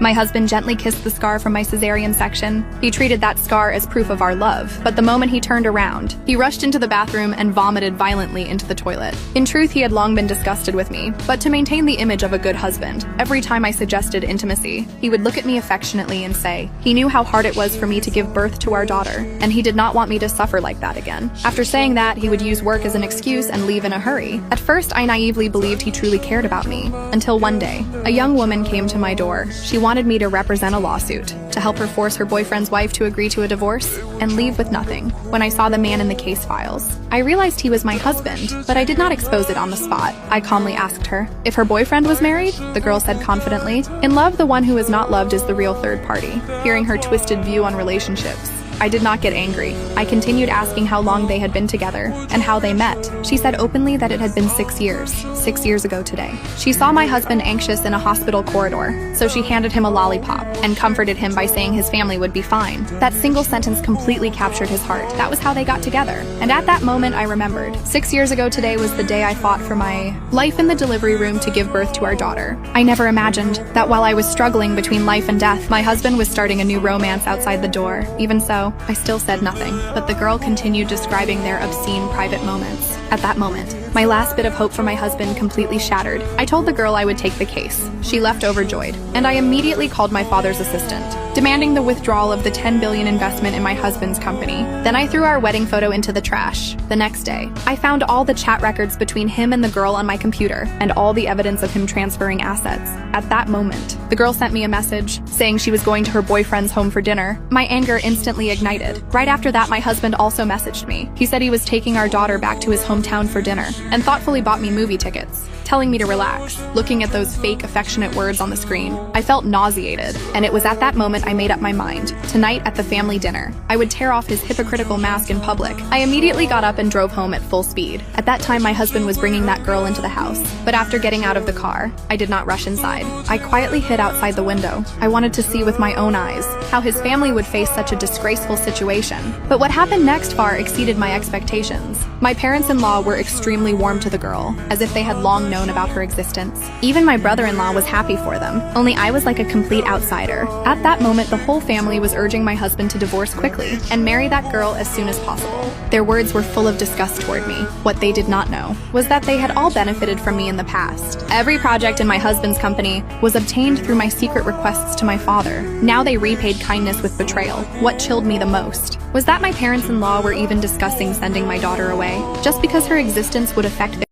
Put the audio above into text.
My husband gently kissed the scar from my cesarean section. He treated that scar as proof of our love, but the moment he turned around, he rushed into the bathroom and vomited violently into the toilet. In truth, he had long been disgusted with me, but to maintain the image of a good husband, every time I suggested intimacy, he would look at me affectionately and say he knew how hard it was for me to give birth to our daughter, and he did not want me to suffer like that again. After saying that, he would use work as an excuse and leave in a hurry. At first, I naively believed he truly cared about me, until one day, a young woman came to my door. She wanted me to represent a lawsuit, to help her force her boyfriend's wife to agree to a divorce, and leave with nothing. When I saw the man in the case files, I realized he was my husband, but I did not expose it on the spot. I calmly asked her if her boyfriend was married. The girl said confidently, "In love, the one who is not loved is the real third party." Hearing her twisted view on relationships, I did not get angry. I continued asking how long they had been together and how they met. She said openly that it had been 6 years, 6 years ago today. She saw my husband anxious in a hospital corridor, so she handed him a lollipop and comforted him by saying his family would be fine. That single sentence completely captured his heart. That was how they got together. And at that moment, I remembered. 6 years ago today was the day I fought for my life in the delivery room to give birth to our daughter. I never imagined that while I was struggling between life and death, my husband was starting a new romance outside the door. Even so, I still said nothing, but the girl continued describing their obscene private moments. At that moment, my last bit of hope for my husband completely shattered. I told the girl I would take the case. She left overjoyed, and I immediately called my father's assistant, demanding the withdrawal of the $10 billion investment in my husband's company. Then I threw our wedding photo into the trash. The next day, I found all the chat records between him and the girl on my computer, and all the evidence of him transferring assets. At that moment, the girl sent me a message saying she was going to her boyfriend's home for dinner. My anger instantly ignited. Right after that, my husband also messaged me. He said he was taking our daughter back to his hometown for dinner, and thoughtfully bought me movie tickets, telling me to relax. Looking at those fake affectionate words on the screen, I felt nauseated, and it was at that moment I made up my mind. Tonight at the family dinner, I would tear off his hypocritical mask in public. I immediately got up and drove home at full speed. At that time, my husband was bringing that girl into the house, but after getting out of the car, I did not rush inside. I quietly hid outside the window. I wanted to see with my own eyes how his family would face such a disgraceful situation. But what happened next far exceeded my expectations. My parents-in-law were extremely warm to the girl, as if they had long known about her existence. Even my brother-in-law was happy for them, only I was like a complete outsider. At that moment, the whole family was urging my husband to divorce quickly and marry that girl as soon as possible. Their words were full of disgust toward me. What they did not know was that they had all benefited from me in the past. Every project in my husband's company was obtained through my secret requests to my father. Now they repaid kindness with betrayal. What chilled me the most was that my parents-in-law were even discussing sending my daughter away, just because her existence would affect their